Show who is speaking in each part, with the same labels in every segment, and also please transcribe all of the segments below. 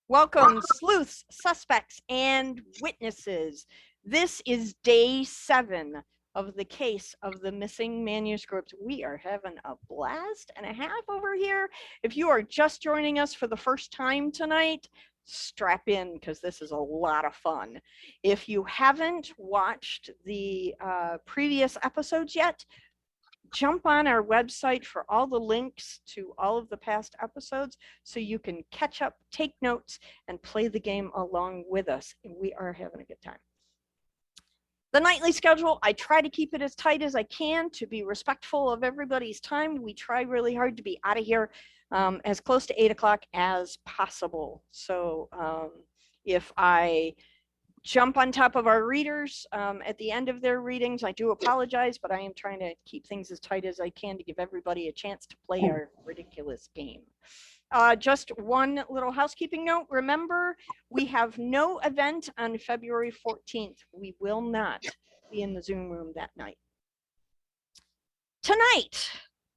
Speaker 1: Welcome, sleuths, suspects, and witnesses. This is day 7 of the case of the missing manuscript. We are having a blast and a half over here. If you are just joining us for the first time tonight, strap in because this is a lot of fun. If you haven't watched the previous episodes yet, jump on our website for all the links to all of the past episodes so you can catch up, take notes, and play the game along with us. We are having a good time. The nightly schedule, I try to keep it as tight as I can to be respectful of everybody's time. We try really hard to be out of here as close to 8 o'clock as possible. So if I jump on top of our readers at the end of their readings, I do apologize, but I am trying to keep things as tight as I can to give everybody a chance to play our ridiculous game. Just one little housekeeping note. Remember, we have no event on February 14th. We will not be in the Zoom room that night. Tonight,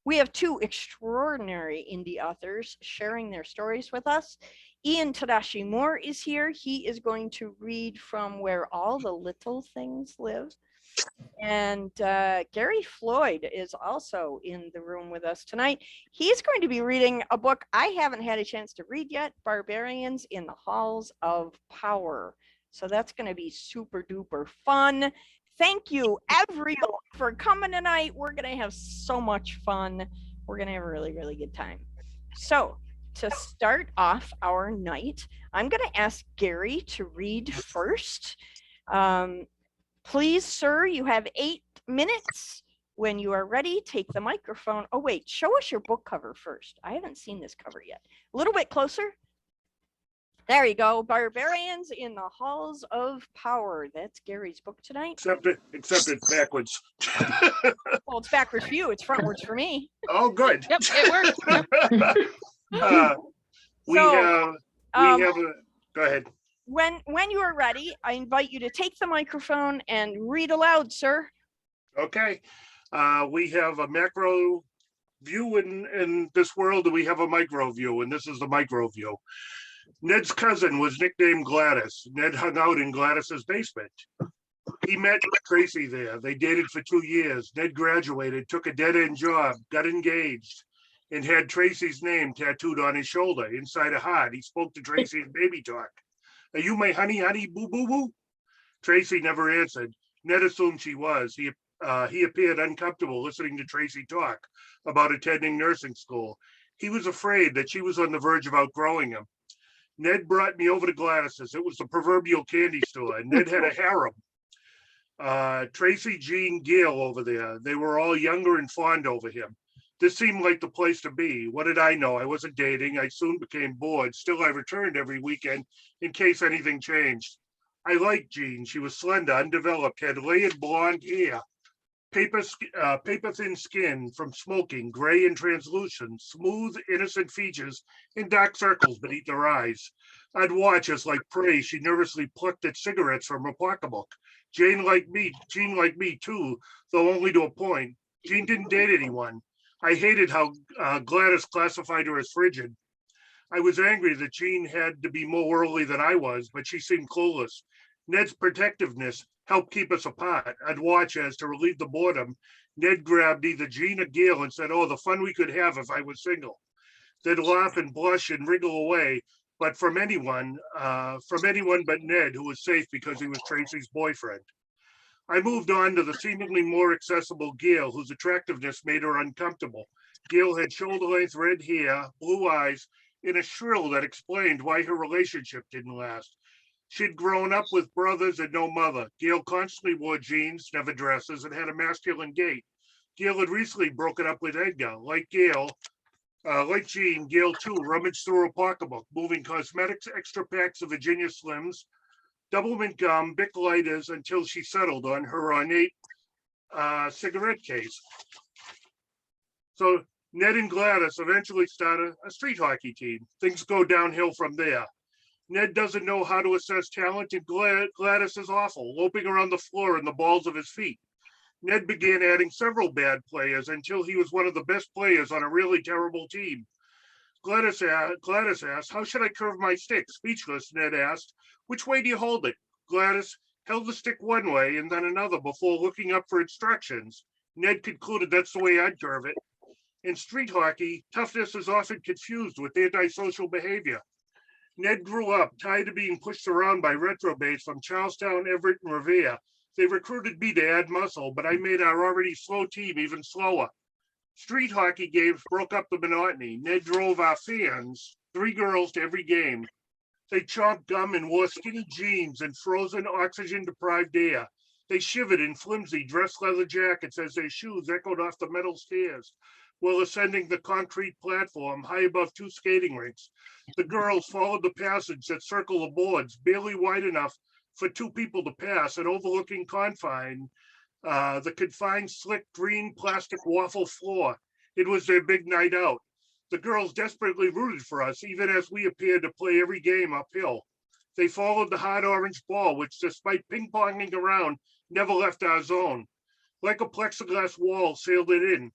Speaker 1: we have 2 extraordinary indie authors sharing their stories with us. Ian Tadashi Moore is here. He is going to read from Where All the Little Things Live. And Gary Floyd is also in the room with us tonight. He's going to be reading a book I haven't had a chance to read yet, Barbarians in the Halls of Power. So that's going to be super duper fun. Thank you, everyone, for coming tonight. We're going to have so much fun. We're going to have a really, really good time. So to start off our night, I'm going to ask Gary to read first. Please, sir, you have 8 minutes. When you are ready, take the microphone. Oh, wait, show us your book cover first. I haven't seen this cover yet. A little bit closer. There you go. Barbarians in the Halls of Power. That's Gary's book tonight.
Speaker 2: Except it's backwards.
Speaker 1: Well, it's backwards for you. It's frontwards for me.
Speaker 2: Oh, good.
Speaker 3: Yep, it worked.
Speaker 2: We have a, go ahead.
Speaker 1: When you are ready, I invite you to take the microphone and read aloud, sir.
Speaker 2: Okay. We have a macro view in this world, and we have a micro view, and this is the micro view. Ned's cousin was nicknamed Gladys. Ned hung out in Gladys's basement. He met Tracy there. They dated for 2 years. Ned graduated, took a dead-end job, got engaged, and had Tracy's name tattooed on his shoulder. Inside a heart, he spoke to Tracy in baby talk. Are you my honey, honey, boo, boo, boo? Tracy never answered. Ned assumed she was. He appeared uncomfortable listening to Tracy talk about attending nursing school. He was afraid that she was on the verge of outgrowing him. Ned brought me over to Gladys's. It was the proverbial candy store. Ned had a harem. Tracy, Jean, Gail over there. They were all younger and fond over him. This seemed like the place to be. What did I know? I wasn't dating. I soon became bored. Still, I returned every weekend in case anything changed. I liked Jean. She was slender, undeveloped, had layered blonde hair, paper-thin skin from smoking, gray and translucent, smooth, innocent features, and dark circles beneath her eyes. I'd watch as, like prey, she nervously plucked at cigarettes from her pocketbook. Jean liked me too, though only to a point. Jean didn't date anyone. I hated how Gladys classified her as frigid. I was angry that Jean had to be more worldly than I was, but she seemed clueless. Ned's protectiveness helped keep us apart. I'd watch as, to relieve the boredom, Ned grabbed either Jean or Gail and said, "Oh, the fun we could have if I was single." They'd laugh and blush and wriggle away, but from anyone but Ned, who was safe because he was Tracy's boyfriend. I moved on to the seemingly more accessible Gail, whose attractiveness made her uncomfortable. Gail had shoulder-length red hair, blue eyes, and a shrill that explained why her relationship didn't last. She'd grown up with brothers and no mother. Gail constantly wore jeans, never dresses, and had a masculine gait. Gail had recently broken up with Edgar. Like Jean, Gail too rummaged through her pocketbook, moving cosmetics, extra packs of Virginia Slims, doublemint gum, Bic lighters, until she settled on her ornate cigarette case. So Ned and Gladys eventually started a street hockey team. Things go downhill from there. Ned doesn't know how to assess talent, and Gladys is awful, loping around the floor in the balls of his feet. Ned began adding several bad players until he was one of the best players on a really terrible team. Gladys asked, how should I curve my stick? Speechless, Ned asked, which way do you hold it? Gladys held the stick one way and then another before looking up for instructions. Ned concluded that's the way I'd curve it. In street hockey, toughness is often confused with antisocial behavior. Ned grew up tired of being pushed around by retrobates from Charlestown, Everett, and Revere. They recruited me to add muscle, but I made our already slow team even slower. Street hockey games broke up the monotony. Ned drove our fans, 3 girls to every game. They chomped gum and wore skinny jeans in frozen, oxygen-deprived air. They shivered in flimsy dress leather jackets as their shoes echoed off the metal stairs while ascending the concrete platform high above 2 skating rinks. The girls followed the passage that circled the boards, barely wide enough for 2 people to pass and overlooking the confined slick green plastic waffle floor. It was their big night out. The girls desperately rooted for us, even as we appeared to play every game uphill. They followed the hard orange ball, which despite ping-ponging around, never left our zone. Like a plexiglass wall sailed it in.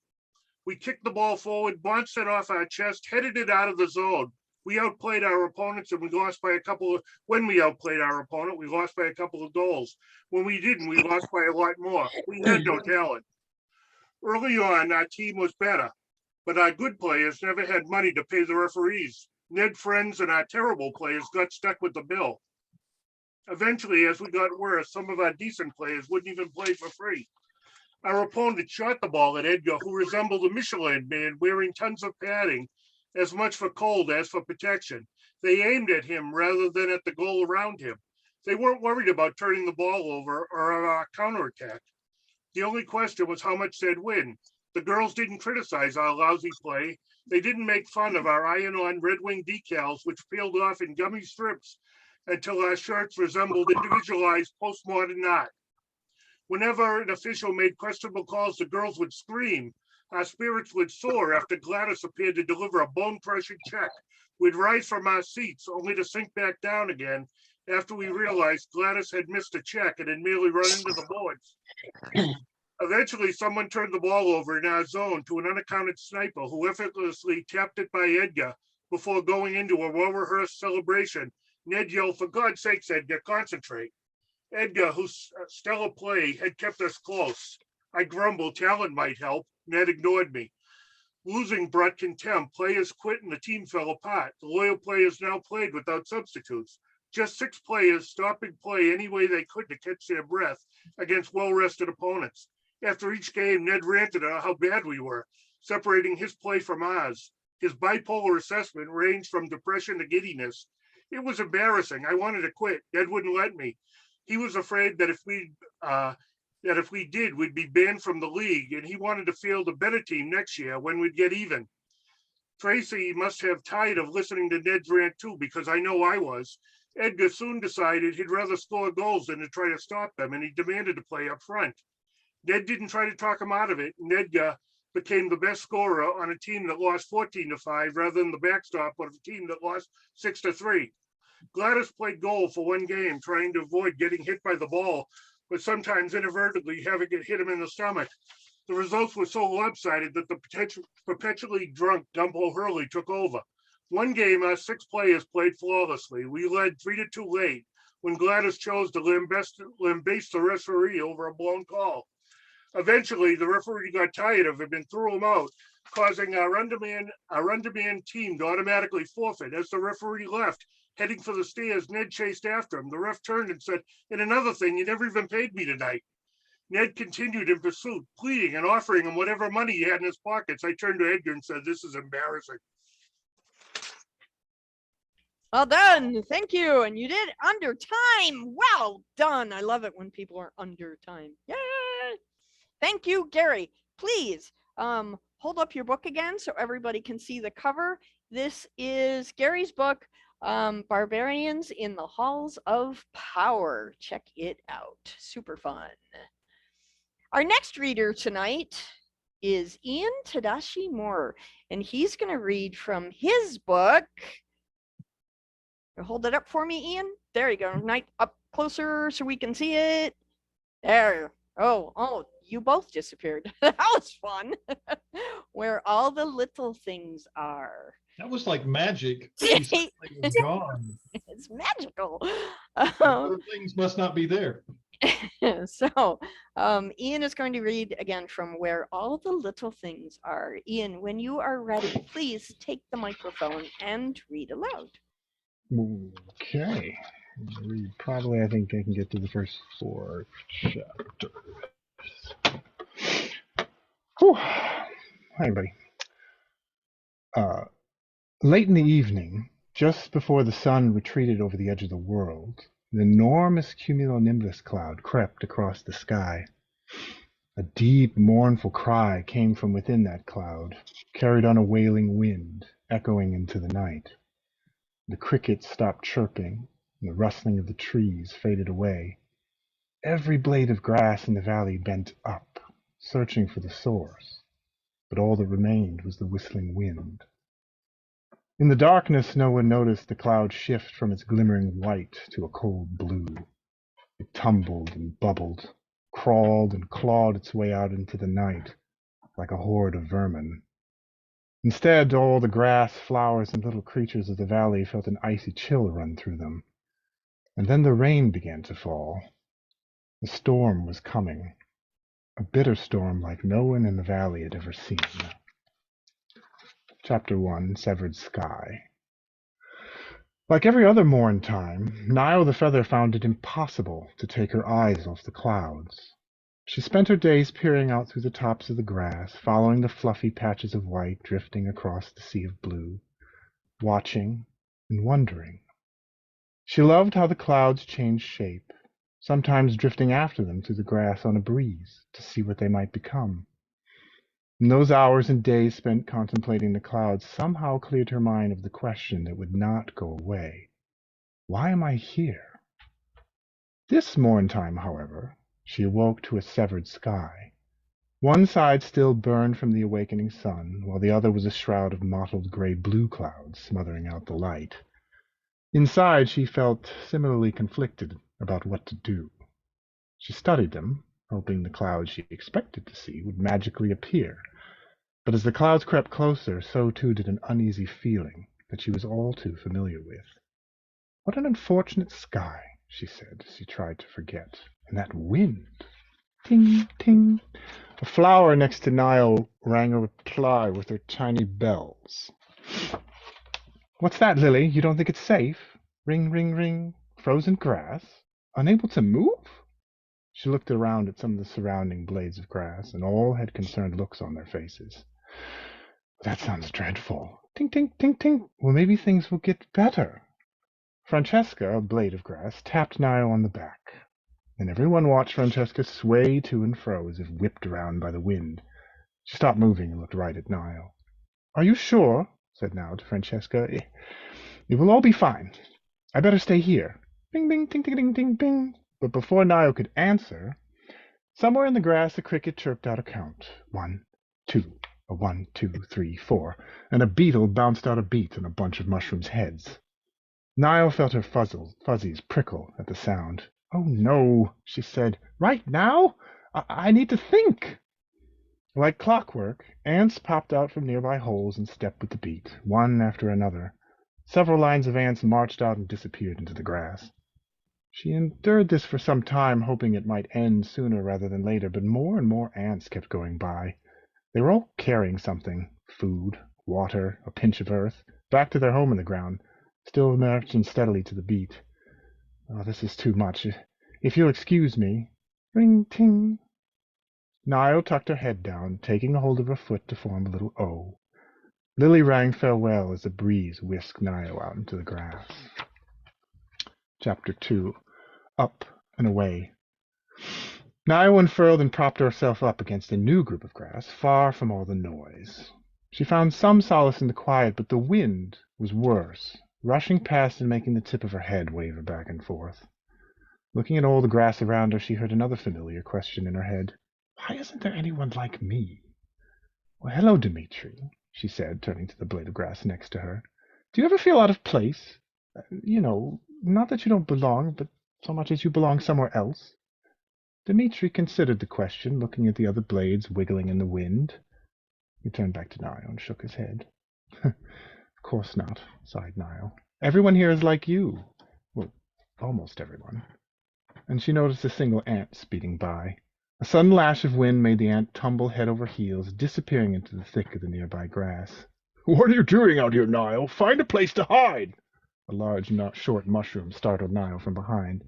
Speaker 2: We kicked the ball forward, bounced it off our chest, headed it out of the zone. We outplayed our opponents and we lost by when we outplayed our opponent, we lost by a couple of goals. When we didn't, we lost by a lot more. We had no talent. Early on, our team was better, but our good players never had money to pay the referees. Ned friends and our terrible players got stuck with the bill. Eventually, as we got worse, some of our decent players wouldn't even play for free. Our opponent shot the ball at Edgar, who resembled a Michelin man wearing tons of padding, as much for cold as for protection. They aimed at him rather than at the goal around him. They weren't worried about turning the ball over or our counterattack. The only question was how much they'd win. The girls didn't criticize our lousy play. They didn't make fun of our iron-on Red Wing decals, which peeled off in gummy strips until our shirts resembled individualized postmodern art. Whenever an official made questionable calls, the girls would scream. Our spirits would soar after Gladys appeared to deliver a bone-crushing check. We'd rise from our seats only to sink back down again after we realized Gladys had missed a check and had merely run into the boards. Eventually, someone turned the ball over in our zone to an unaccounted sniper who effortlessly tapped it by Edgar before going into a well-rehearsed celebration. Ned yelled, "For God's sakes, Edgar, concentrate." Edgar, whose stellar play had kept us close. I grumbled, talent might help. Ned ignored me. Losing brought contempt. Players quit and the team fell apart. The loyal players now played without substitutes. Just 6 players stopping play any way they could to catch their breath against well-rested opponents. After each game, Ned ranted about how bad we were, separating his play from ours. His bipolar assessment ranged from depression to giddiness. It was embarrassing. I wanted to quit. Ned wouldn't let me. He was afraid that if we did, we'd be banned from the league, and he wanted to field a better team next year when we'd get even. Tracy must have tired of listening to Ned's rant too, because I know I was. Edgar soon decided he'd rather score goals than to try to stop them, and he demanded to play up front. Ned didn't try to talk him out of it, and Edgar became the best scorer on a team that lost 14-5 rather than the backstop of a team that lost 6-3. Gladys played goal for one game, trying to avoid getting hit by the ball, but sometimes inadvertently having it hit him in the stomach. The results were so lopsided that the perpetually drunk Dumpo Hurley took over. One game, our 6 players played flawlessly. We led 3-2 late when Gladys chose to lambaste the referee over a blown call. Eventually, the referee got tired of him and threw him out, causing our undermanned team to automatically forfeit. As the referee left, heading for the stairs, Ned chased after him. The ref turned and said, "And another thing, you never even paid me tonight." Ned continued in pursuit, pleading and offering him whatever money he had in his pockets. I turned to Edgar and said, "This is embarrassing."
Speaker 1: Well done. Thank you. And you did under time. Well done. I love it when people are under time. Yay. Thank you, Gary. Please hold up your book again so everybody can see the cover. This is Gary's book, Barbarians in the Halls of Power. Check it out. Super fun. Our next reader tonight is Ian Tadashi Moore, and he's going to read from his book. Hold it up for me, Ian. There you go. Right up closer so we can see it. There. Oh, you both disappeared. That was fun. Where all the little things are.
Speaker 3: That was like magic. She suddenly was gone.
Speaker 1: It's magical.
Speaker 3: Other things must not be there.
Speaker 1: So Ian is going to read again from Where All the Little Things Are. Ian, when you are ready, please take the microphone and read aloud.
Speaker 4: Okay. Probably, I think I can get to the first 4 chapters. Whew. Hi, everybody. Late in the evening, just before the sun retreated over the edge of the world, an enormous cumulonimbus cloud crept across the sky. A deep, mournful cry came from within that cloud, carried on a wailing wind, echoing into the night. The crickets stopped chirping, and the rustling of the trees faded away. Every blade of grass in the valley bent up, searching for the source, but all that remained was the whistling wind. In the darkness, no one noticed the cloud shift from its glimmering white to a cold blue. It tumbled and bubbled, crawled and clawed its way out into the night, like a horde of vermin. Instead, all the grass, flowers, and little creatures of the valley felt an icy chill run through them. And then the rain began to fall. The storm was coming, a bitter storm like no one in the valley had ever seen. Chapter 1, Severed Sky. Like every other morn time, Nile the Feather found it impossible to take her eyes off the clouds. She spent her days peering out through the tops of the grass, following the fluffy patches of white drifting across the sea of blue, watching and wondering. She loved how the clouds changed shape, sometimes drifting after them through the grass on a breeze to see what they might become. And those hours and days spent contemplating the clouds somehow cleared her mind of the question that would not go away. Why am I here? This morn time, however, she awoke to a severed sky. One side still burned from the awakening sun, while the other was a shroud of mottled gray-blue clouds smothering out the light. Inside, she felt similarly conflicted about what to do. She studied them, hoping the clouds she expected to see would magically appear. But as the clouds crept closer, so too did an uneasy feeling that she was all too familiar with. What an unfortunate sky, she said, as she tried to forget. And that wind. Ting, ting. A flower next to Nile rang a reply with her tiny bells. What's that, Lily? You don't think it's safe? Ring, ring, ring. Frozen grass? Unable to move? She looked around at some of the surrounding blades of grass, and all had concerned looks on their faces. That sounds dreadful. Ting, ting, ting, ting. Well, maybe things will get better. Francesca, a blade of grass, tapped Nile on the back, and everyone watched Francesca sway to and fro as if whipped around by the wind. She stopped moving and looked right at Nile. Are you sure? Said Nile to Francesca. It will all be fine. I better stay here. Bing, bing, ting, ting, ting, ting, bing. But before Nile could answer, somewhere in the grass a cricket chirped out a count. 1, 2, a 1, 2, 3, 4, and a beetle bounced out a beat on a bunch of mushrooms' heads. Nile felt her fuzzies prickle at the sound. Oh no, she said. Right now? I need to think. Like clockwork, ants popped out from nearby holes and stepped with the beat, one after another. Several lines of ants marched out and disappeared into the grass. She endured this for some time, hoping it might end sooner rather than later, but more and more ants kept going by. They were all carrying something, food, water, a pinch of earth, back to their home in the ground, still marching steadily to the beat. Oh, this is too much. If you'll excuse me. Ring, ting. Nile tucked her head down, taking a hold of her foot to form a little O. Lily rang farewell as the breeze whisked Nile out into the grass. Chapter 2. Up and Away. Nile unfurled and propped herself up against a new group of grass, far from all the noise. She found some solace in the quiet, but the wind was worse, rushing past and making the tip of her head waver back and forth. Looking at all the grass around her, she heard another familiar question in her head. Why isn't there anyone like me? Well, hello, Dmitri, she said, turning to the blade of grass next to her. Do you ever feel out of place? Not that you don't belong, but so much as you belong somewhere else. Dmitri considered the question, looking at the other blades wiggling in the wind. He turned back to Nile and shook his head. Of course not, sighed Niall. Everyone here is like you. Well, almost everyone. And she noticed a single ant speeding by. A sudden lash of wind made the ant tumble head over heels, disappearing into the thick of the nearby grass. What are you doing out here, Niall? Find a place to hide! A large, short mushroom startled Niall from behind.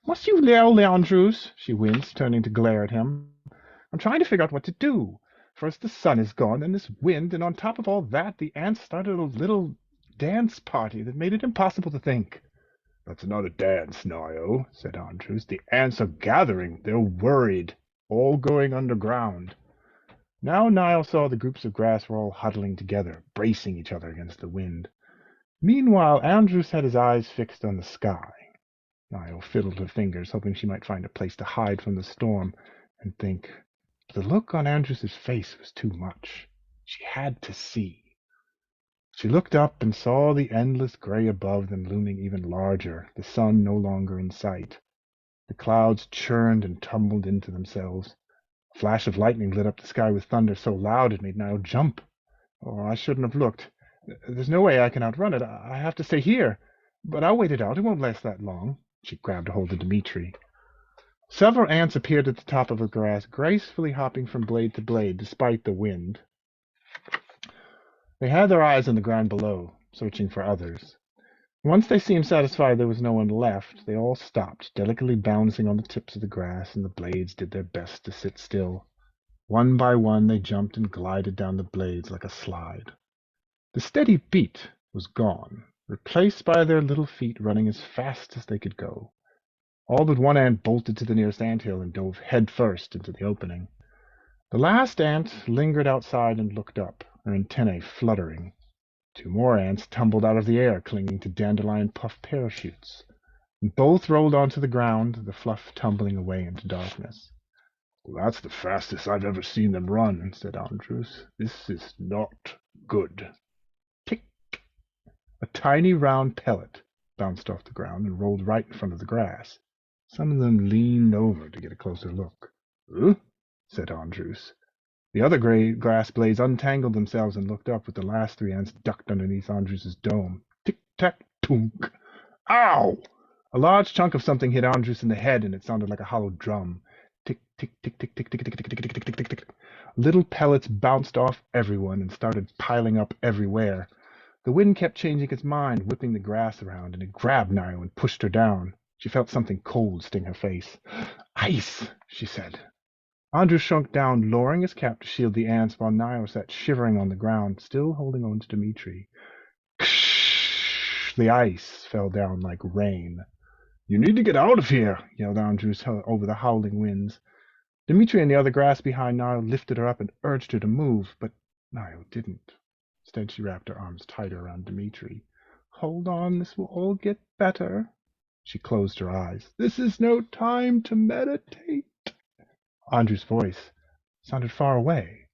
Speaker 4: Must you yell, Leandrews? She winced, turning to glare at him. I'm trying to figure out what to do. First the sun is gone, then this wind, and on top of all that, the ants started a little dance party that made it impossible to think. That's not a dance, Niall, said Andrews. The ants are gathering. They're worried. All going underground. Now Niall saw the groups of grass were all huddling together, bracing each other against the wind. Meanwhile, Andrews had his eyes fixed on the sky. Niall fiddled her fingers, hoping she might find a place to hide from the storm and think. The look on Andrews's face was too much. She had to see. She looked up and saw the endless gray above them looming even larger, the sun no longer in sight. The clouds churned and tumbled into themselves. A flash of lightning lit up the sky with thunder so loud it made Niall jump. Oh, I shouldn't have looked. There's no way I can outrun it. I have to stay here. But I'll wait it out. It won't last that long. She grabbed a hold of Dmitri. Several ants appeared at the top of the grass, gracefully hopping from blade to blade, despite the wind. They had their eyes on the ground below, searching for others. Once they seemed satisfied there was no one left, they all stopped, delicately bouncing on the tips of the grass, and the blades did their best to sit still. One by one they jumped and glided down the blades like a slide. The steady beat was gone, replaced by their little feet running as fast as they could go. All but one ant bolted to the nearest anthill and dove headfirst into the opening. The last ant lingered outside and looked up, her antennae fluttering. Two more ants tumbled out of the air, clinging to dandelion puff parachutes. Both rolled onto the ground, the fluff tumbling away into darkness. Well, that's the fastest I've ever seen them run, said Andrews. This is not good. Tick! A tiny round pellet bounced off the ground and rolled right in front of the grass. Some of them leaned over to get a closer look. Huh? Said Andrews. The other gray grass blades untangled themselves and looked up, with the last three ants ducked underneath Andrews's dome. Tick-tack-toonk! Ow! A large chunk of something hit Andrews in the head, and it sounded like a hollow drum. Tick-tick-tick-tick-tick-tick-tick-tick-tick-tick-tick-tick. Little pellets bounced off everyone and started piling up everywhere. The wind kept changing its mind, whipping the grass around, and it grabbed Niall and pushed her down. She felt something cold sting her face. Ice, she said. Andrew shrunk down, lowering his cap to shield the ants, while Niall sat shivering on the ground, still holding on to Dmitri. Ksh! The ice fell down like rain. You need to get out of here, yelled Andrews over the howling winds. Dmitri and the other grass behind Niall lifted her up and urged her to move, but Niall didn't. Instead, she wrapped her arms tighter around Dmitri. Hold on, this will all get better. She closed her eyes. This is no time to meditate. Andrew's voice sounded far away.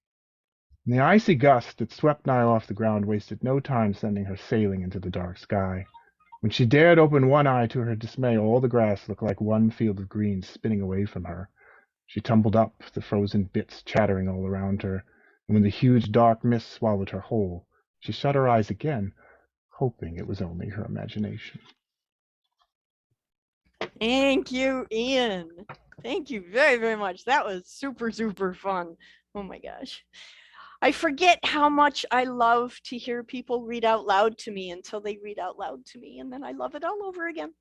Speaker 4: And the icy gust that swept Niall off the ground wasted no time sending her sailing into the dark sky. When she dared open one eye, to her dismay, all the grass looked like one field of green spinning away from her. She tumbled up, the frozen bits chattering all around her, and when the huge dark mist swallowed her whole, she shut her eyes again, hoping it was only her imagination.
Speaker 1: Thank you, Ian. Thank you very, very much. That was super, super fun. Oh my gosh. I forget how much I love to hear people read out loud to me until they read out loud to me, and then I love it all over again.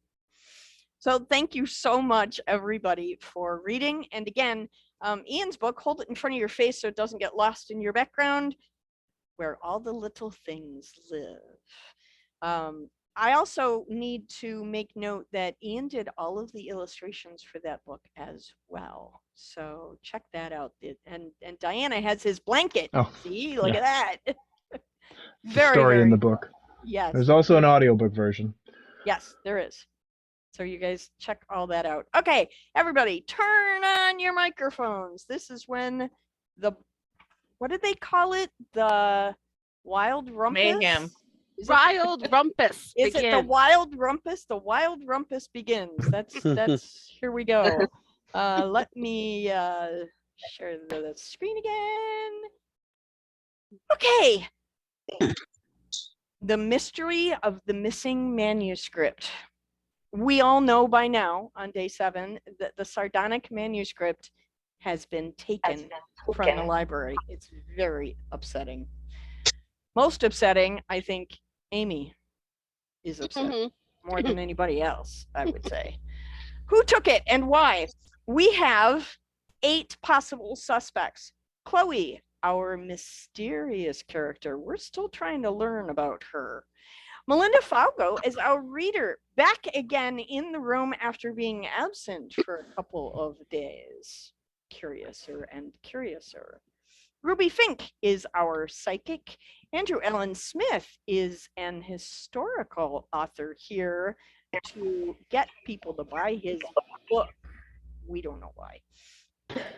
Speaker 1: So thank you so much, everybody, for reading. And again, Ian's book, hold it in front of your face so it doesn't get lost in your background, Where All the Little Things Live. I also need to make note that Ian did all of the illustrations for that book as well. So check that out. And Diana has his blanket.
Speaker 4: Oh,
Speaker 1: see, look
Speaker 4: yeah.
Speaker 1: at that.
Speaker 4: The story in the
Speaker 1: cool.
Speaker 4: book.
Speaker 1: Yes.
Speaker 4: There's also an audiobook version.
Speaker 1: Yes, there is. So you guys check all that out. Okay, everybody, turn on your microphones. This is when what did they call it? The wild rumpus?
Speaker 5: Mayhem.
Speaker 6: Wild rumpus.
Speaker 1: Is it the
Speaker 6: begin.
Speaker 1: wild rumpus? The wild rumpus begins. That's here we go. Let me share the screen again. Okay. The mystery of the missing manuscript. We all know by now on day 7 that the sardonic manuscript has been taken from the library. It's very upsetting. Most upsetting, I think Amy is upset more than anybody else, I would say. Who took it and why? We have 8 possible suspects. Chloe, our mysterious character. We're still trying to learn about her. Melinda Falco is our reader, back again in the room after being absent for a couple of days. Curiouser and curiouser. Ruby Fink is our psychic. Andrew Allen Smith is an historical author here to get people to buy his book. We don't know why.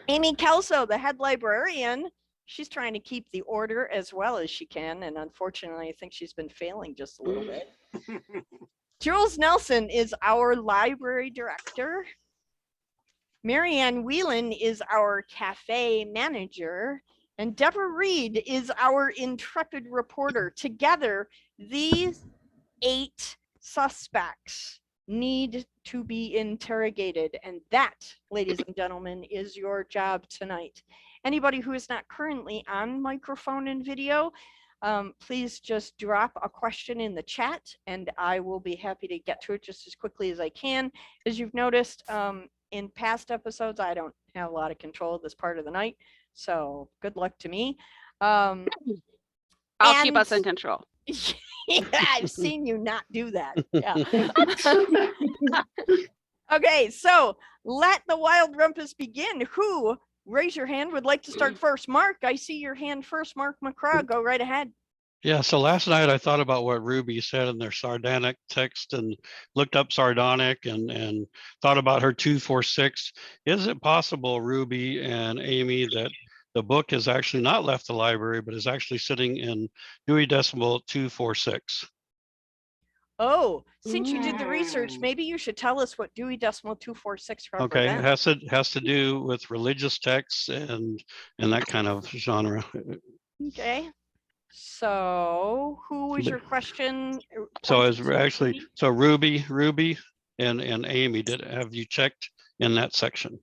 Speaker 1: Amy Kelso, the head librarian, she's trying to keep the order as well as she can, and unfortunately, I think she's been failing just a little bit. Jules Nelson is our library director. Marianne Whelan is our cafe manager, and Deborah Reed is our intrepid reporter. Together, these 8 suspects need to be interrogated, and that, ladies and gentlemen, is your job tonight. Anybody who is not currently on microphone and video, please just drop a question in the chat and I will be happy to get to it just as quickly as I can. As you've noticed, in past episodes, I don't have a lot of control of this part of the night, so good luck to me.
Speaker 6: I'll keep us in control.
Speaker 1: Yeah, I've seen you not do that. Yeah. Okay, so let the wild rumpus begin. Who, raise your hand, would like to start first? Mark, I see your hand first. Mark McCraw, go right ahead.
Speaker 5: Yeah, so last night I thought about what Ruby said in their sardonic text and looked up sardonic and thought about her 246. Is it possible, Ruby and Amy, that the book has actually not left the library, but is actually sitting in Dewey Decimal 246?
Speaker 1: Oh, since you did the research, maybe you should tell us what Dewey Decimal 246
Speaker 5: Okay,
Speaker 1: represents.
Speaker 5: it has to do with religious texts and that kind of genre.
Speaker 1: Okay. So who was your question?
Speaker 5: So it's
Speaker 1: pointed to?
Speaker 5: actually, so Ruby and Amy, have you checked in that section?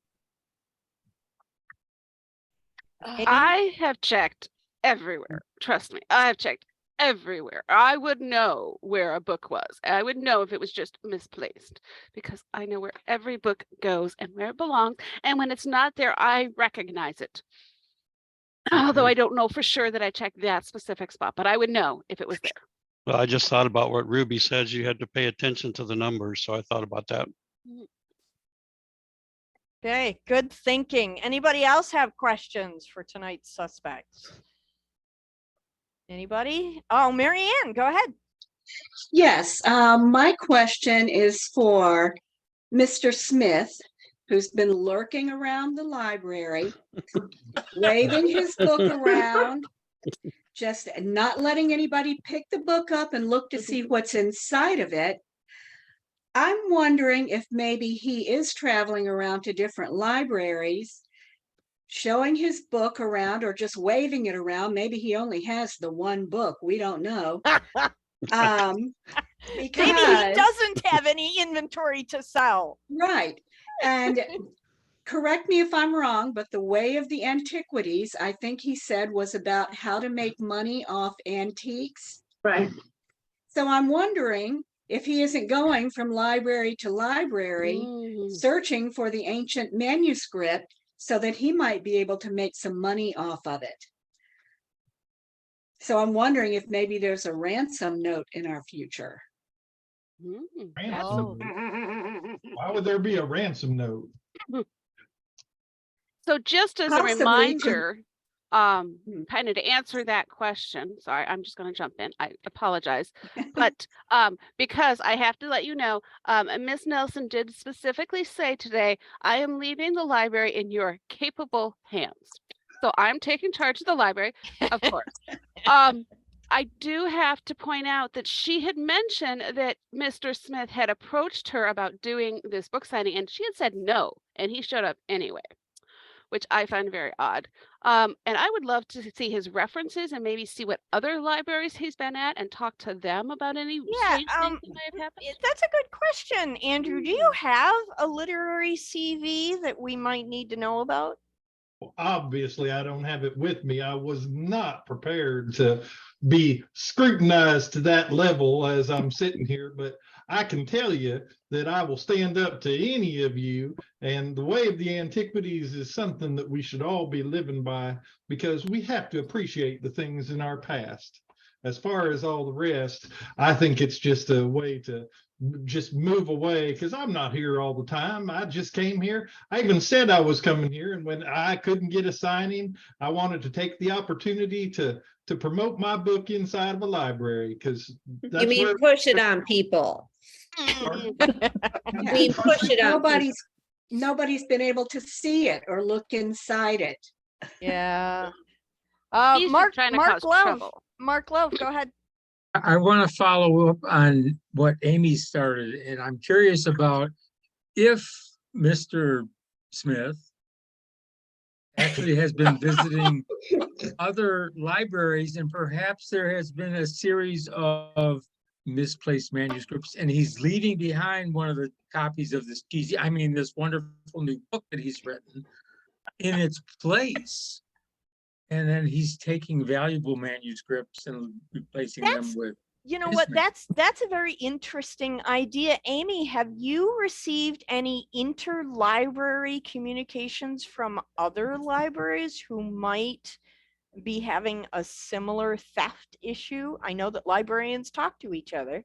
Speaker 6: I have checked everywhere. Trust me, I have checked everywhere. I would know where a book was. I would know if it was just misplaced because I know where every book goes and where it belongs. And when it's not there, I recognize it. Although I don't know for sure that I checked that specific spot, but I would know if it was there.
Speaker 5: Well, I just thought about what Ruby says. You had to pay attention to the numbers. So I thought about that.
Speaker 1: Okay, good thinking. Anybody else have questions for tonight's suspects? Anybody? Oh, Marianne, go ahead.
Speaker 7: Yes, my question is for Mr. Smith, who's been lurking around the library, waving his book around, just not letting anybody pick the book up and look to see what's inside of it. I'm wondering if maybe he is traveling around to different libraries, showing his book around or just waving it around. Maybe he only has the one book. We don't know.
Speaker 1: Maybe he
Speaker 7: Because
Speaker 1: doesn't have any inventory to sell.
Speaker 7: right. And correct me if I'm wrong, but the Way of the Antiquities, I think he said, was about how to make money off antiques.
Speaker 8: Right.
Speaker 7: So I'm wondering if he isn't going from library to library, searching for the ancient manuscript so that he might be able to make some money off of it. So I'm wondering if maybe there's a ransom note in our future.
Speaker 3: Ransom. Why would there be a ransom note?
Speaker 6: So just as
Speaker 7: Possibly
Speaker 6: a reminder, kind of to answer that question, sorry, I'm just going to jump in. I apologize. But because I have to let you know, Miss Nelson did specifically say today, I am leaving the library in your capable hands. So I'm taking charge of the library, of course. I do have to point out that she had mentioned that Mr. Smith had approached her about doing this book signing, and she had said no, and he showed up anyway. which I find very odd. And I would love to see his references and maybe see what other libraries he's been at and talk to them about any strange things that might have happened.
Speaker 1: That's a good question. Andrew, do you have a literary CV that we might need to know about?
Speaker 3: Well, obviously, I don't have it with me. I was not prepared to be scrutinized to that level as I'm sitting here, but I can tell you that I will stand up to any of you. And the way of the antiquities is something that we should all be living by, because we have to appreciate the things in our past. As far as all the rest, I think it's just a way to just move away, because I'm not here all the time. I just came here. I even said I was coming here, and when I couldn't get a signing, I wanted to take the opportunity to promote my book inside of a library, because
Speaker 8: You mean push it on people? You mean push it on people.
Speaker 7: Nobody's been able to see it or look inside it.
Speaker 1: Yeah.
Speaker 6: He's just
Speaker 1: Mark
Speaker 6: trying to cause
Speaker 1: Love.
Speaker 6: trouble.
Speaker 1: Mark Love, go ahead.
Speaker 9: I want to follow up on what Amy started, and I'm curious about if Mr. Smith actually has been visiting other libraries, and perhaps there has been a series of misplaced manuscripts, and he's leaving behind one of the copies of this this wonderful new book that he's written in its place. And then he's taking valuable manuscripts and replacing them with.
Speaker 1: You know what? That's a very interesting idea. Amy, have you received any interlibrary communications from other libraries who might be having a similar theft issue? I know that librarians talk to each other.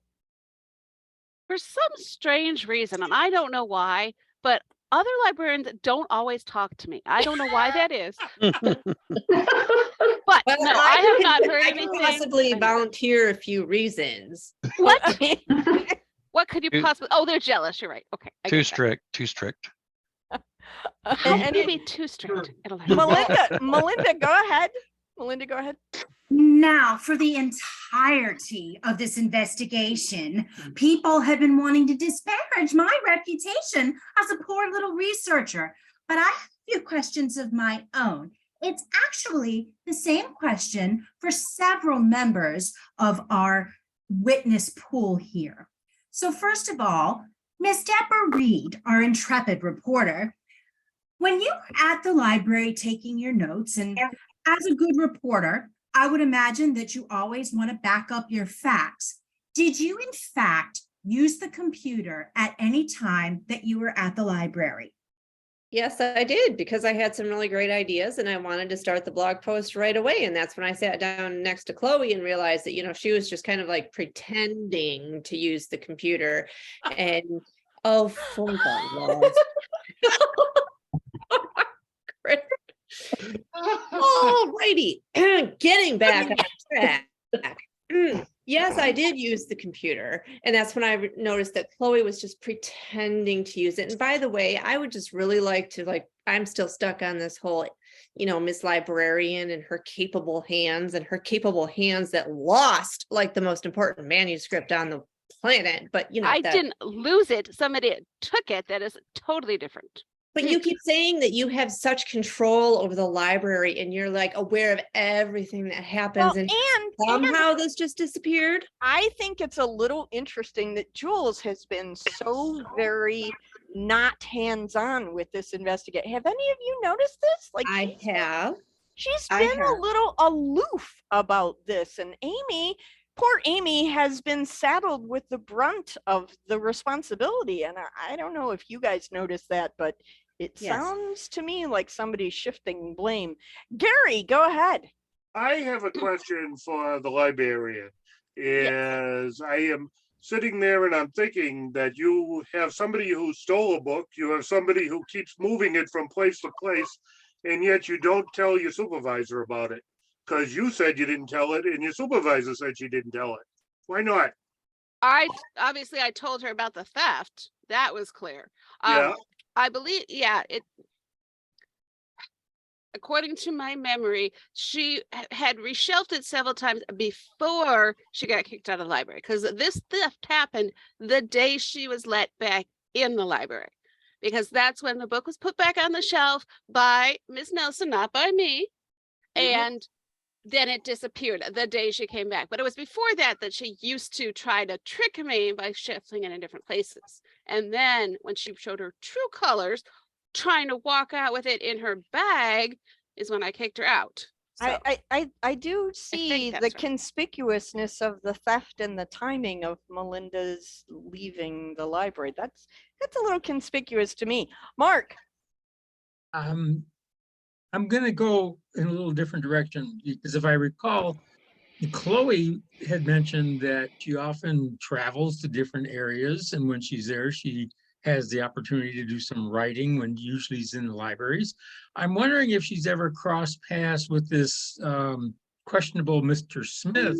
Speaker 6: For some strange reason, and I don't know why, but other librarians don't always talk to me. I don't know why that is. But
Speaker 8: Well,
Speaker 6: no, I have not heard
Speaker 8: I can
Speaker 6: anything.
Speaker 8: possibly volunteer a few reasons.
Speaker 6: What? What could you possibly? Oh, they're jealous. You're right. Okay. I
Speaker 5: Too
Speaker 6: get that.
Speaker 5: strict, too strict.
Speaker 6: How
Speaker 1: And
Speaker 6: can you be too strict?
Speaker 1: Melinda, go ahead. Melinda, go ahead.
Speaker 10: Now, for the entirety of this investigation, people have been wanting to disparage my reputation as a poor little researcher, but I have a few questions of my own. It's actually the same question for several members of our witness pool here. So first of all, Miss Deborah Reed, our intrepid reporter, when you were at the library taking your notes, and as a good reporter, I would imagine that you always want to back up your facts. Did you, in fact, use the computer at any time that you were at the library?
Speaker 8: Yes, I did, because I had some really great ideas and I wanted to start the blog post right away. And that's when I sat down next to Chloe and realized that, she was just kind of like pretending to use the computer. And oh, for God. All righty, getting back on track. Yes, I did use the computer, and that's when I noticed that Chloe was just pretending to use it. And by the way, I would just really like to, I'm still stuck on this whole, Miss Librarian and her capable hands that lost like the most important manuscript on the planet. But
Speaker 6: I didn't lose it. Somebody took it. That is totally different.
Speaker 8: But you keep saying that you have such control over the library and you're like aware of everything that happens, and somehow this just disappeared.
Speaker 1: I think it's a little interesting that Jules has been so very not hands-on with this investigation. Have any of you noticed this?
Speaker 8: I have.
Speaker 1: She's been a little aloof about this, and poor Amy has been saddled with the brunt of the responsibility. And I don't know if you guys noticed that, but it sounds to me like somebody's shifting blame. Gary, go ahead.
Speaker 2: I have a question for the librarian. I am sitting there and I'm thinking that you have somebody who stole a book, you have somebody who keeps moving it from place to place, and yet you don't tell your supervisor about it. Because you said you didn't tell it, and your supervisor said she didn't tell it. Why not?
Speaker 6: I told her about the theft. That was clear. I believe, according to my memory, she had reshelved it several times before she got kicked out of the library, because this theft happened the day she was let back in the library. because that's when the book was put back on the shelf by Miss Nelson, not by me. And then it disappeared the day she came back. But it was before that she used to try to trick me by shifting it in different places. And then when she showed her true colors, trying to walk out with it in her bag is when I kicked her out. So
Speaker 1: I do see
Speaker 6: that's
Speaker 1: the
Speaker 6: right.
Speaker 1: conspicuousness of the theft and the timing of Melinda's leaving the library. That's a little conspicuous to me. Mark.
Speaker 9: I'm gonna go in a little different direction, because if I recall, Chloe had mentioned that she often travels to different areas, and when she's there, she has the opportunity to do some writing when usually she's in the libraries. I'm wondering if she's ever crossed paths with this questionable Mr. Smith,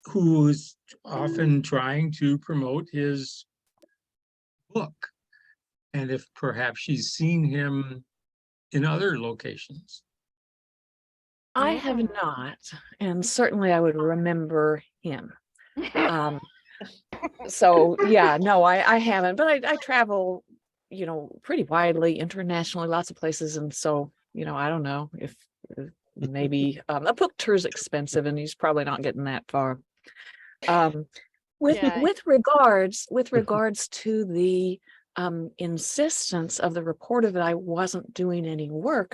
Speaker 9: who is often trying to promote his book, and if perhaps she's seen him in other locations.
Speaker 11: I have not, and certainly I would remember him. So yeah, no, I haven't, but I travel, pretty widely, internationally, lots of places. And so, I don't know if maybe a book tour is expensive and he's probably not getting that far. With regards to the insistence of the reporter that I wasn't doing any work,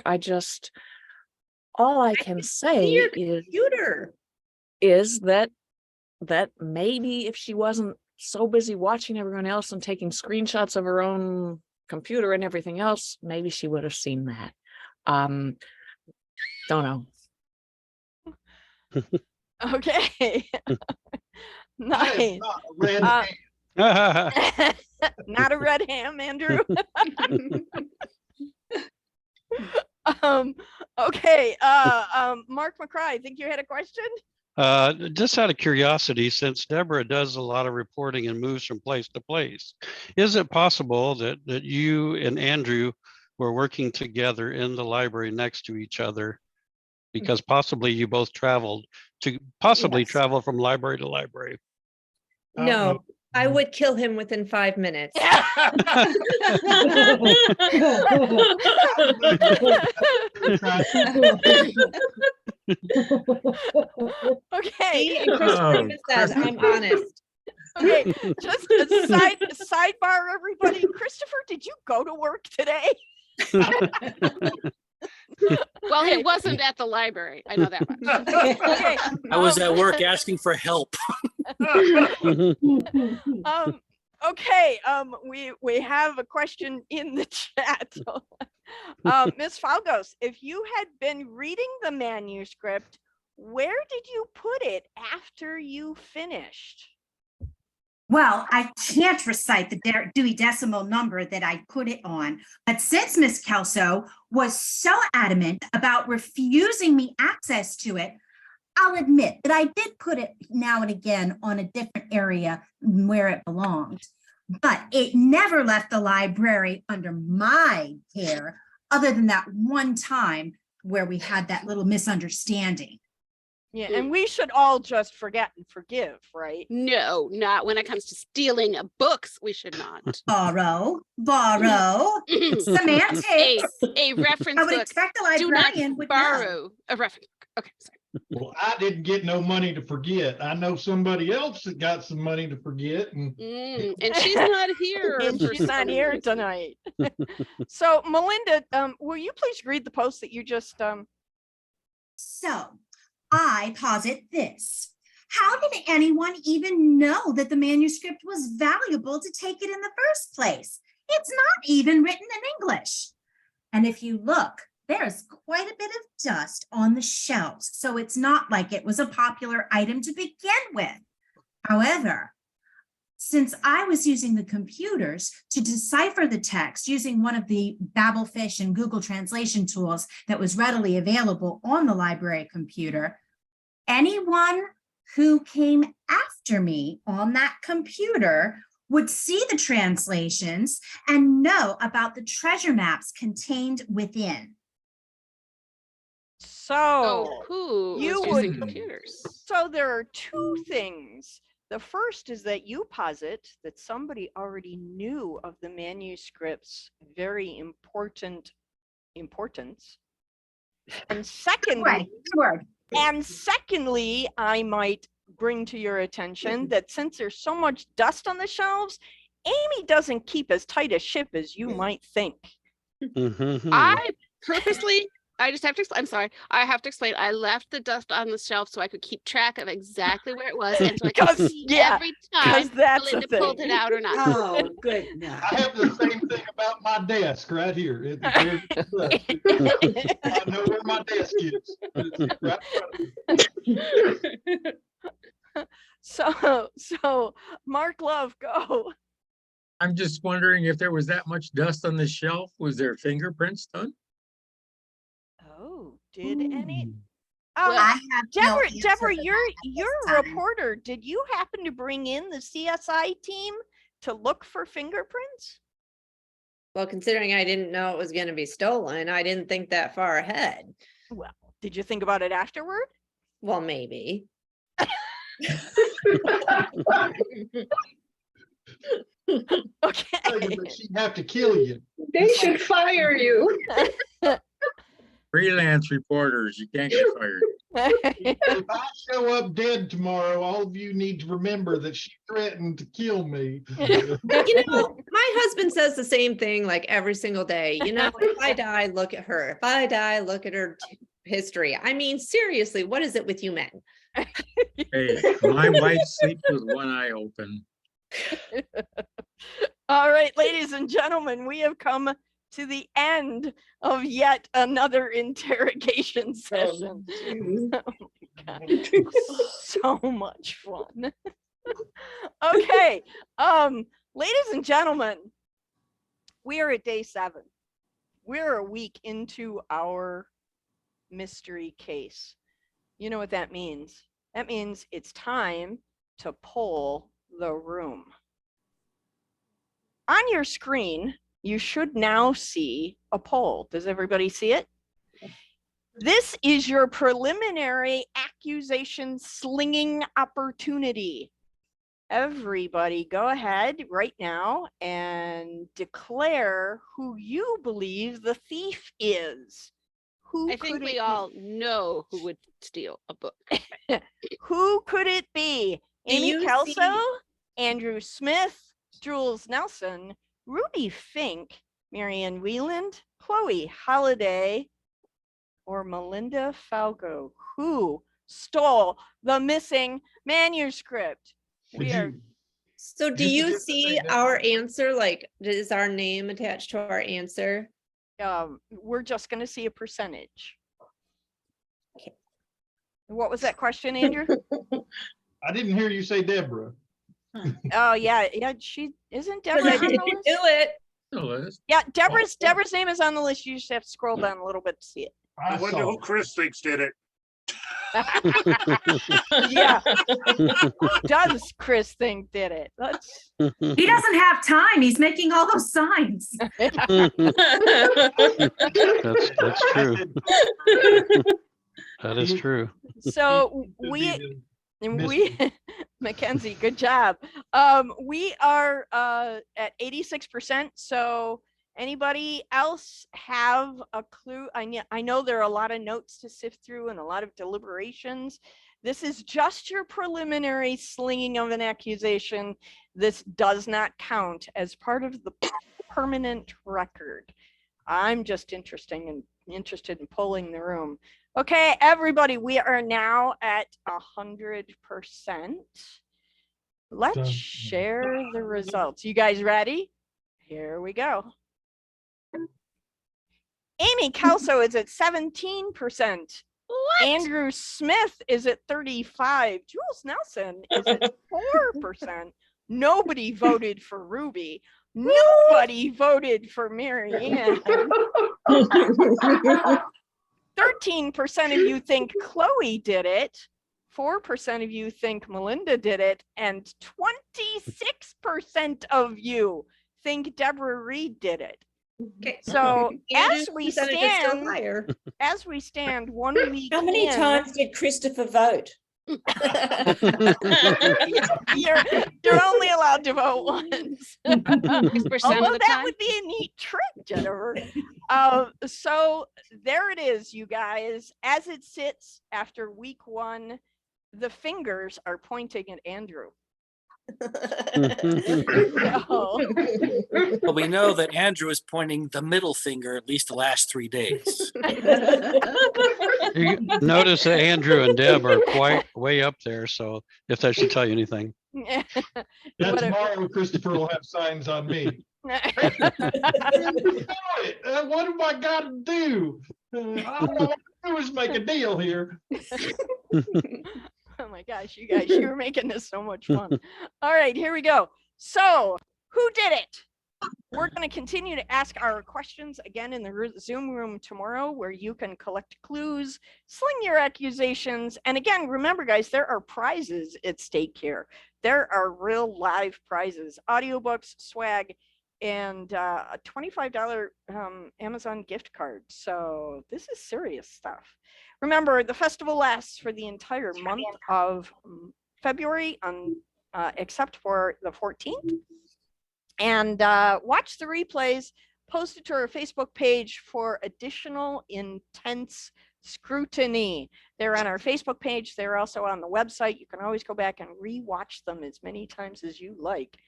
Speaker 11: all I can say is that maybe if she wasn't so busy watching everyone else and taking screenshots of her own computer and everything else, maybe she would have seen that. Don't know.
Speaker 1: Okay. Nice. Not a red ham, Andrew. Okay. Mark McCry, I think you had a question.
Speaker 5: Just out of curiosity, since Deborah does a lot of reporting and moves from place to place, is it possible that you and Andrew were working together in the library next to each other? Because possibly you both traveled travel from library to library.
Speaker 8: No, I would kill him within 5 minutes.
Speaker 1: Okay.
Speaker 8: Christopher says I'm honest.
Speaker 1: Okay, just a sidebar, everybody. Christopher, did you go to work today?
Speaker 6: Well, he wasn't at the library. I know that much.
Speaker 1: Okay.
Speaker 12: I was at work asking for help.
Speaker 1: Okay. We have a question in the chat. Ms. Falgos, if you had been reading the manuscript, where did you put it after you finished?
Speaker 10: Well, I can't recite the Dewey Decimal number that I put it on, but since Miss Kelso was so adamant about refusing me access to it, I'll admit that I did put it now and again on a different area where it belonged, but it never left the library under my care, other than that one time where we had that little misunderstanding.
Speaker 1: Yeah, and we should all just forget and forgive, right?
Speaker 6: No, not when it comes to stealing books. We should not.
Speaker 10: Borrow, semantics.
Speaker 6: A reference
Speaker 10: I would
Speaker 6: book.
Speaker 10: expect a librarian would know.
Speaker 6: Borrow a reference. Okay, sorry.
Speaker 3: Well, I didn't get no money to forget. I know somebody else that got some money to forget. And
Speaker 6: she's not here.
Speaker 1: And she's not here tonight. So, Melinda, will you please read the post that you just...
Speaker 10: So, I posit this. How did anyone even know that the manuscript was valuable to take it in the first place? It's not even written in English. And if you look, there's quite a bit of dust on the shelves, so it's not like it was a popular item to begin with. However, since I was using the computers to decipher the text using one of the Babelfish and Google translation tools that was readily available on the library computer, anyone who came after me on that computer would see the translations and know about the treasure maps contained within.
Speaker 1: So
Speaker 6: who
Speaker 1: you
Speaker 6: was
Speaker 1: would
Speaker 6: using computers?
Speaker 1: So there are two things The first is that you posit that somebody already knew of the manuscript's very important importance. And secondly, I might bring to your attention that since there's so much dust on the shelves, Amy doesn't keep as tight a ship as you might think.
Speaker 6: I purposely, I just have to, I'm sorry, I have to explain. I left the dust on the shelf so I could keep track of exactly where it was. And so I could see every time Melinda pulled it out or not.
Speaker 7: Oh, good. No.
Speaker 3: I have the same thing about my desk right here. I know where my desk is. It's right in front of me.
Speaker 1: So Mark Love, go.
Speaker 9: I'm just wondering if there was that much dust on the shelf, was there fingerprints done?
Speaker 1: Oh, did any?
Speaker 10: I have no answer
Speaker 1: Deborah,
Speaker 10: to
Speaker 1: you're a reporter. Did you happen to bring in the CSI team to look for fingerprints?
Speaker 8: Well, considering I didn't know it was going to be stolen, I didn't think that far ahead.
Speaker 1: Well, did you think about it afterward?
Speaker 8: Well, maybe.
Speaker 1: Okay.
Speaker 3: She'd have to kill you.
Speaker 7: They should fire you.
Speaker 9: Freelance reporters, you can't get fired.
Speaker 3: If I show up dead tomorrow, all of you need to remember that she threatened to kill me.
Speaker 8: You know, my husband says the same thing like every single day. You know, if I die, look at her. If I die, look at her history. I mean, seriously, what is it with you men?
Speaker 9: Hey, my wife sleeps with one eye open.
Speaker 1: All right, ladies and gentlemen, we have come to the end of yet another interrogation session. Oh my God. So much fun. Okay, ladies and gentlemen, we are at day 7. We're a week into our mystery case. You know what that means? That means it's time to poll the room. On your screen, you should now see a poll. Does everybody see it? This is your preliminary accusation slinging opportunity. Everybody go ahead right now and declare who you believe the thief is. Who
Speaker 6: I think we all know who would steal a book.
Speaker 1: Who could it be? Amy Kelso, Andrew Smith, Jules Nelson, Ruby Fink, Marianne Wieland, Chloe Holliday, or Melinda Falco? Who stole the missing manuscript?
Speaker 8: So do you see our answer? Like, is our name attached to our answer?
Speaker 1: We're just going to see a percentage. Okay. What was that question, Andrew?
Speaker 3: I didn't hear you say Deborah.
Speaker 1: Oh yeah, she isn't Deborah on the list?
Speaker 8: Do it.
Speaker 1: Yeah, Deborah's name is on the list. You just have to scroll down a little bit to see it.
Speaker 2: I wonder who Chris thinks did it.
Speaker 1: Yeah. Does Chris think did it?
Speaker 10: He doesn't have time. He's making all those signs.
Speaker 5: That's true. That is true.
Speaker 1: So Mackenzie, good job. We are at 86%. So anybody else have a clue? I know there are a lot of notes to sift through and a lot of deliberations. This is just your preliminary slinging of an accusation. This does not count as part of the permanent record. I'm just interested in polling the room. Okay, everybody, we are now at 100%. Let's share the results. You guys ready? Here we go. Amy Kelso is at 17%. What? Andrew Smith is at 35%. Jules Nelson is at 4%. Nobody voted for Ruby. Nobody voted for Marianne. 13% of you think Chloe did it. 4% of you think Melinda did it. And 26% of you think Deborah Reed did it.
Speaker 8: Okay.
Speaker 1: So
Speaker 8: as we stand,
Speaker 1: 1 week
Speaker 13: How many
Speaker 1: in,
Speaker 13: times did Christopher vote?
Speaker 1: You're only allowed to vote once.
Speaker 6: 6% of
Speaker 1: Although
Speaker 6: the
Speaker 1: that
Speaker 6: time.
Speaker 1: would be a neat trick, Jennifer. So there it is, you guys. As it sits after week 1, the fingers are pointing at Andrew. So,
Speaker 12: Well, we know that Andrew is pointing the middle finger at least the last 3 days.
Speaker 5: You notice that Andrew and Deb are quite way up there. So if that should tell you anything.
Speaker 3: Yeah,
Speaker 1: But it-
Speaker 3: tomorrow Christopher will have signs on me. What do I got to do? All I want to do is make a deal here.
Speaker 1: Oh my gosh, you guys, you were making this so much fun. All right, here we go. So, who did it? We're going to continue to ask our questions again in the Zoom room tomorrow, where you can collect clues, sling your accusations. And again, remember, guys, there are prizes at stake here. There are real live prizes, audiobooks, swag, and a $25 Amazon gift card. So this is serious stuff. Remember, the festival lasts for the entire month of February, except for the 14th. And watch the replays, post it to our Facebook page for additional intense scrutiny. They're on our Facebook page. They're also on the website. You can always go back and re-watch them as many times as you like.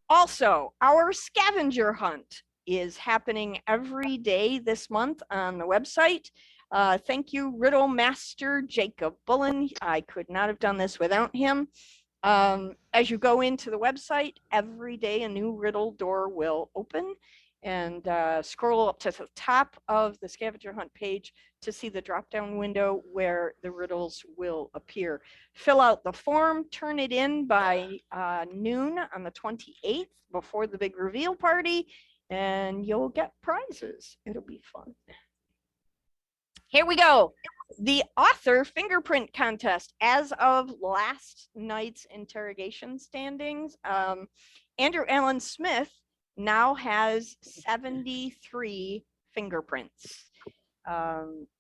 Speaker 1: Also, our scavenger hunt is happening every day this month on the website. Thank you, Riddle Master Jacob Bullen. I could not have done this without him. As you go into the website, every day a new riddle door will open, and scroll up to the top of the scavenger hunt page to see the drop-down window where the riddles will appear. Fill out the form, turn it in by noon on the 28th before the big reveal party, and you'll get prizes. It'll be fun. Here we go. The author fingerprint contest. As of last night's interrogation standings, Andrew Allen Smith now has 73 fingerprints.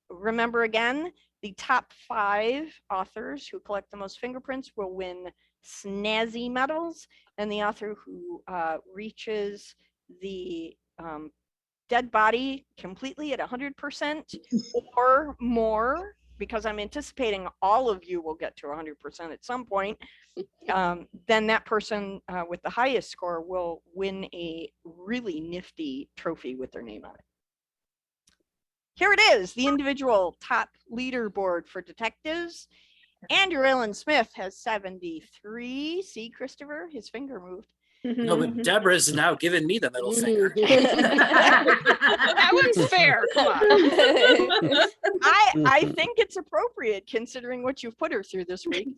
Speaker 1: Remember again, the top 5 authors who collect the most fingerprints will win snazzy medals, and the author who reaches the dead body completely at 100% or more, because I'm anticipating all of you will get to 100% at some point, then that person with the highest score will win a really nifty trophy with their name on it. Here it is, the individual top leaderboard for detectives. Andrew Allen Smith has 73. See, Christopher, his finger moved.
Speaker 12: No, but Deborah's now giving me the middle finger.
Speaker 6: That one's fair. Come on.
Speaker 1: I think it's appropriate considering what you've put her through this week.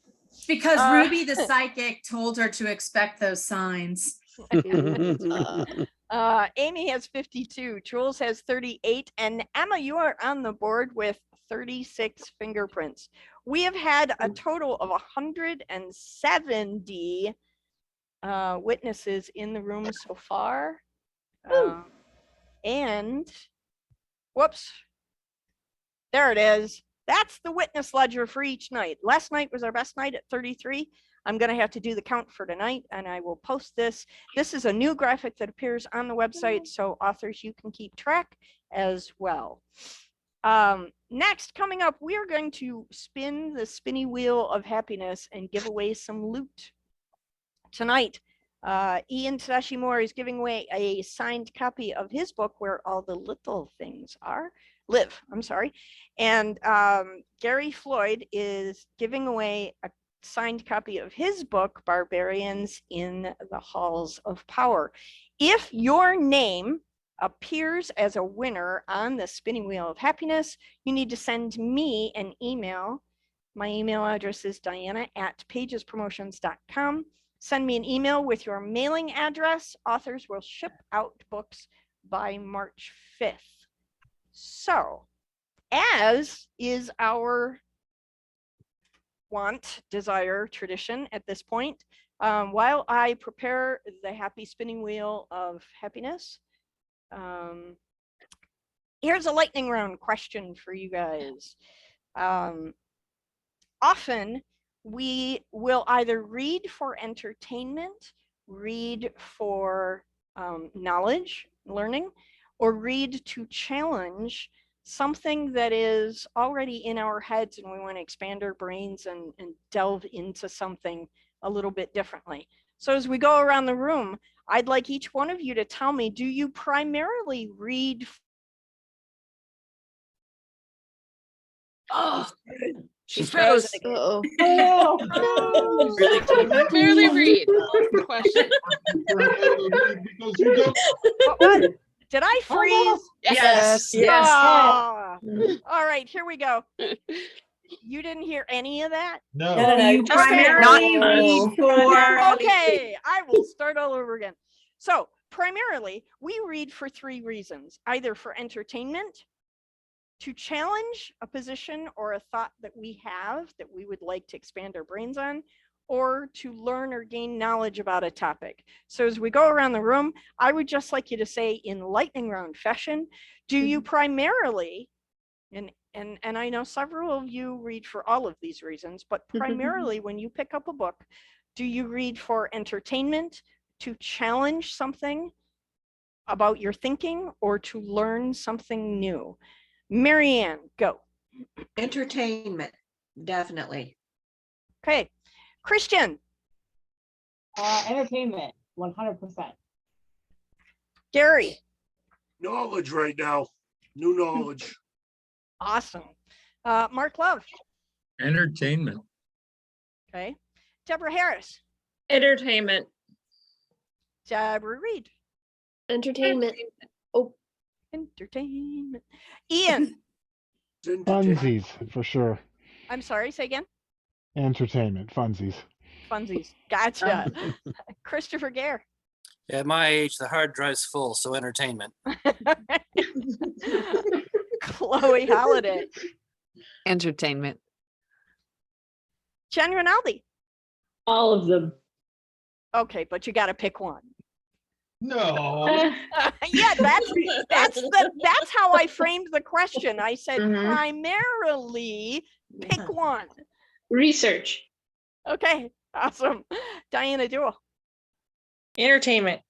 Speaker 10: Because Ruby the psychic told her to expect those signs.
Speaker 1: Amy has 52, Jules has 38, and Emma, you are on the board with 36 fingerprints. We have had a total of 170 witnesses in the room so far. And whoops, there it is. That's the witness ledger for each night. Last night was our best night at 33. I'm going to have to do the count for tonight, and I will post this. This is a new graphic that appears on the website, so authors, you can keep track as well. Next, coming up, we are going to spin the spinny wheel of happiness and give away some loot. Tonight, Ian Tadashi Moore is giving away a signed copy of his book, Where All the Little Things Live. I'm sorry. And Gary Floyd is giving away a signed copy of his book, Barbarians in the Halls of Power. If your name appears as a winner on the spinning wheel of happiness, you need to send me an email. My email address is diana@pagespromotions.com. Send me an email with your mailing address. Authors will ship out books by March 5th. So, as is our want, desire, tradition at this point, while I prepare the happy spinning wheel of happiness, here's a lightning round question for you guys. Often we will either read for entertainment, read for knowledge, learning, or read to challenge something that is already in our heads and we want to expand our brains and delve into something a little bit differently. So as we go around the room, I'd like each one of you to tell me, do you primarily read?
Speaker 8: Oh,
Speaker 6: She's frozen.
Speaker 8: Oh,
Speaker 12: Really?
Speaker 6: Primarily read. Question.
Speaker 3: Because you don't.
Speaker 1: What? Did I freeze?
Speaker 8: yes, yes.
Speaker 1: Ah. All right, here we go. You didn't hear any of that?
Speaker 3: No.
Speaker 10: You
Speaker 1: Okay.
Speaker 10: primarily read for.
Speaker 1: Okay, I will start all over again. So primarily, we read for three reasons, either for entertainment, to challenge a position or a thought that we have that we would like to expand our brains on, or to learn or gain knowledge about a topic. So as we go around the room, I would just like you to say in lightning round fashion, do you primarily, and I know several of you read for all of these reasons, but primarily when you pick up a book, do you read for entertainment, to challenge something about your thinking, or to learn something new? Marianne, go.
Speaker 7: Entertainment, definitely.
Speaker 1: Okay. Christian.
Speaker 13: Entertainment, 100%.
Speaker 1: Gary.
Speaker 2: Knowledge right now. New knowledge.
Speaker 1: Awesome. Mark Love.
Speaker 9: Entertainment.
Speaker 1: Okay. Deborah Harris.
Speaker 8: Entertainment.
Speaker 1: Deborah Reed.
Speaker 8: Entertainment. Oh,
Speaker 1: Entertainment. Ian.
Speaker 4: Funsies, for sure.
Speaker 1: I'm sorry, say again.
Speaker 4: Entertainment, funsies.
Speaker 1: Funsies. Gotcha. Christopher Gare.
Speaker 12: At my age, the hard drive's full, so entertainment.
Speaker 1: Chloe Holiday.
Speaker 11: Entertainment.
Speaker 1: Jen Rinaldi.
Speaker 13: All of them.
Speaker 1: Okay, but you got to pick one.
Speaker 3: No.
Speaker 1: Yeah, that's how I framed the question. I said primarily pick one.
Speaker 13: Research.
Speaker 1: Okay, awesome. Diana Duell.
Speaker 8: entertainment.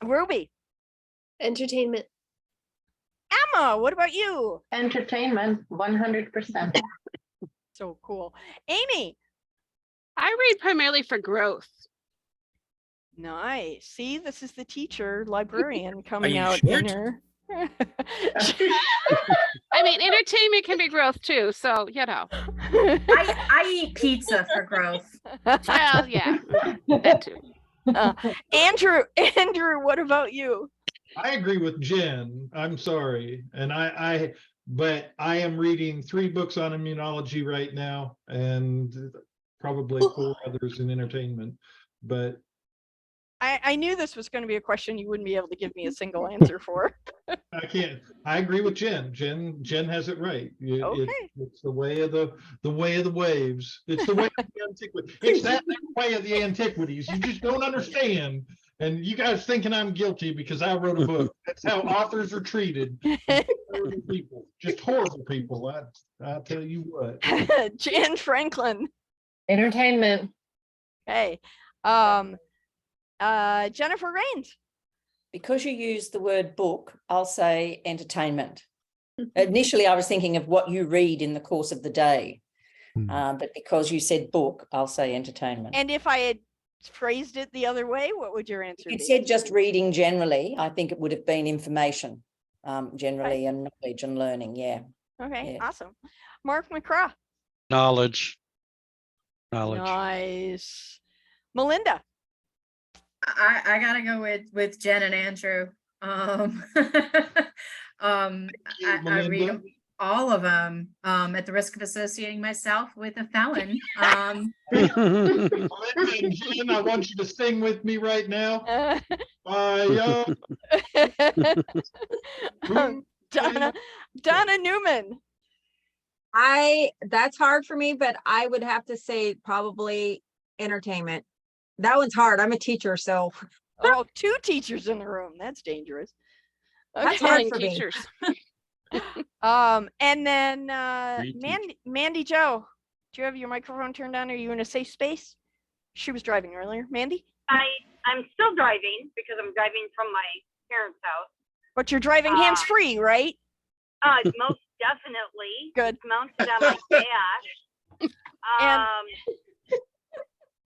Speaker 1: Ruby.
Speaker 8: Entertainment.
Speaker 1: Emma, what about you?
Speaker 13: Entertainment, 100%.
Speaker 1: So cool. Amy.
Speaker 6: I read primarily for growth.
Speaker 1: Nice. See, this is the teacher librarian coming
Speaker 12: you
Speaker 1: out
Speaker 12: sure?
Speaker 1: in her.
Speaker 6: I mean, entertainment can be growth too. So, you know.
Speaker 10: I eat pizza for growth.
Speaker 6: Well, yeah, that too.
Speaker 1: Andrew, what about you?
Speaker 3: I agree with Jen. I'm sorry. And but I am reading 3 books on immunology right now and probably 4 others in entertainment. But
Speaker 1: I knew this was going to be a question you wouldn't be able to give me a single answer for.
Speaker 3: I can't. I agree with Jen. Jen has it right.
Speaker 1: Okay.
Speaker 3: It's the way of the way of the waves. It's the way of the antiquities. It's that way of the antiquities. You just don't understand. And you guys thinking I'm guilty because I wrote a book. That's how authors are treated. Horrible people, just horrible people. I tell you what.
Speaker 1: Jan Franklin.
Speaker 13: Entertainment.
Speaker 1: Hey. Jennifer Rains.
Speaker 14: Because you use the word book, I'll say entertainment. Initially, I was thinking of what you read in the course of the day. But because you said book, I'll say entertainment.
Speaker 1: And if I had phrased it the other way, what would your answer be?
Speaker 14: It said just reading generally. I think it would have been information generally and knowledge and learning. Yeah.
Speaker 1: Okay,
Speaker 14: Yeah.
Speaker 1: awesome. Mark McCraw.
Speaker 5: Knowledge.
Speaker 1: Nice. Melinda.
Speaker 10: I gotta go with Jen and Andrew. I read
Speaker 3: Melinda.
Speaker 10: all of them at the risk of associating myself with a felon.
Speaker 3: Melinda and Jen, I want you to sing with me right now. Donna
Speaker 1: Newman.
Speaker 15: That's hard for me, but I would have to say probably entertainment. That one's hard. I'm a teacher, so.
Speaker 1: Oh, 2 teachers in the room. That's dangerous.
Speaker 15: That's hard for me.
Speaker 1: And then
Speaker 9: Great teacher.
Speaker 1: Mandy Joe, do you have your microphone turned on? Are you in a safe space? She was driving earlier. Mandy?
Speaker 16: I'm still driving because I'm driving from my parents' house.
Speaker 1: But you're driving hands-free, right?
Speaker 16: Most definitely.
Speaker 1: Good.
Speaker 16: It's mounted on my dash.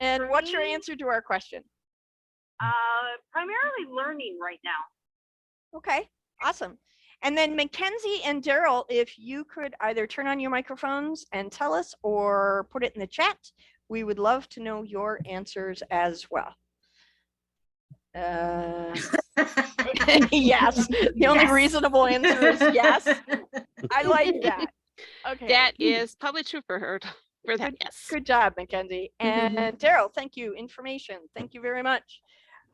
Speaker 1: And
Speaker 16: For
Speaker 1: what's your
Speaker 16: me,
Speaker 1: answer to our question?
Speaker 16: Primarily learning right now.
Speaker 1: Okay, awesome. And then Mackenzie and Daryl, if you could either turn on your microphones and tell us or put it in the chat, we would love to know your answers as well. Yes, the only
Speaker 10: Yes.
Speaker 1: reasonable answer is yes. I like that. Okay.
Speaker 6: That is probably true for her. For that, yes.
Speaker 1: Good job, Mackenzie. And Daryl, thank you. Information. Thank you very much.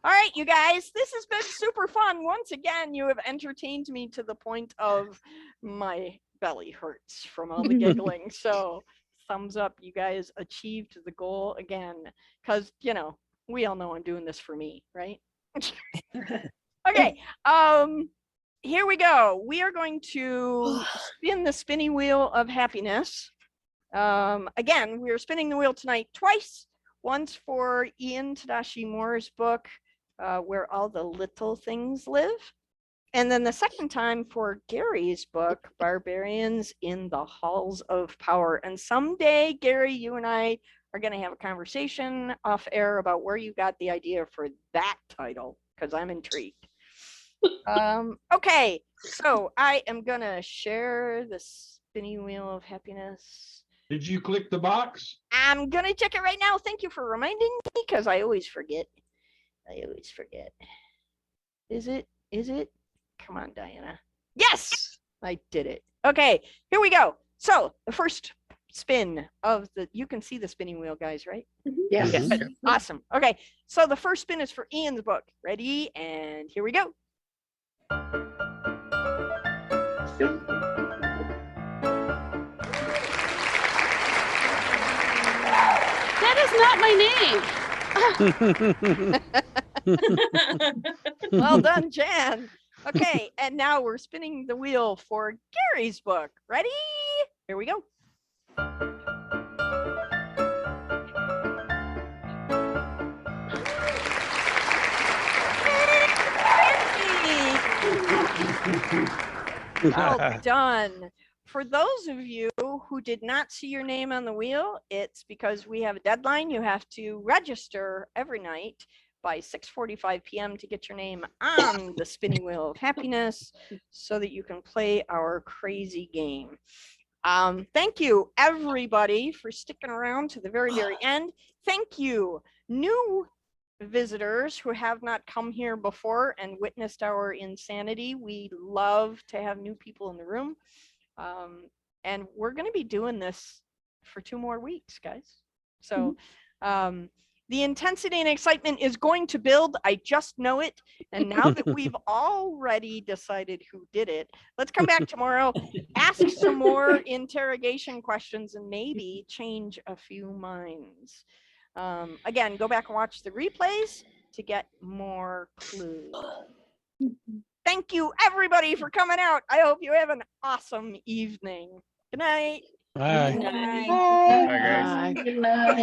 Speaker 1: All right, you guys, this has been super fun. Once again, you have entertained me to the point of my belly hurts from all the giggling. So thumbs up, you guys achieved the goal again. Because, you know, we all know I'm doing this for me, right? Okay, here we go. We are going to spin the spinning wheel of happiness. Again, we're spinning the wheel tonight twice. Once for Ian Tadashi Moore's book, Where All the Little Things Live. And then the second time for Gary's book, Barbarians in the Halls of Power. And someday, Gary, you and I are going to have a conversation off air about where you got the idea for that title, because I'm intrigued. Okay, so I am going to share the spinning wheel of happiness.
Speaker 3: Did you click the box?
Speaker 1: I'm going to check it right now. Thank you for reminding me, because I always forget. Is it? Come on, Diana. Yes, I did it. Okay, here we go. So the first spin of you can see the spinning wheel, guys, right?
Speaker 13: Yes.
Speaker 1: Yes. Awesome. Okay, so the first spin is for Ian's book. Ready? And here we go.
Speaker 6: That is not my name.
Speaker 1: Well done, Jan. Okay, and now we're spinning the wheel for Gary's book. Ready? Here we go. Well done. For those of you who did not see your name on the wheel, it's because we have a deadline. You have to register every night by 6:45 p.m. to get your name on the spinning wheel of happiness so that you can play our crazy game. Thank you, everybody, for sticking around to the very, very end. Thank you, new visitors who have not come here before and witnessed our insanity. We love to have new people in the room. And we're going to be doing this for 2 more weeks, guys. So the intensity and excitement is going to build. I just know it. And now that we've already decided who did it, let's come back tomorrow, ask some more interrogation questions, and maybe change a few minds. Again, go back and watch the replays to get more clues. Thank you, everybody, for coming out. I hope you have an awesome evening. Good night.
Speaker 5: Bye.
Speaker 13: Good night.
Speaker 1: Bye.
Speaker 13: Good night.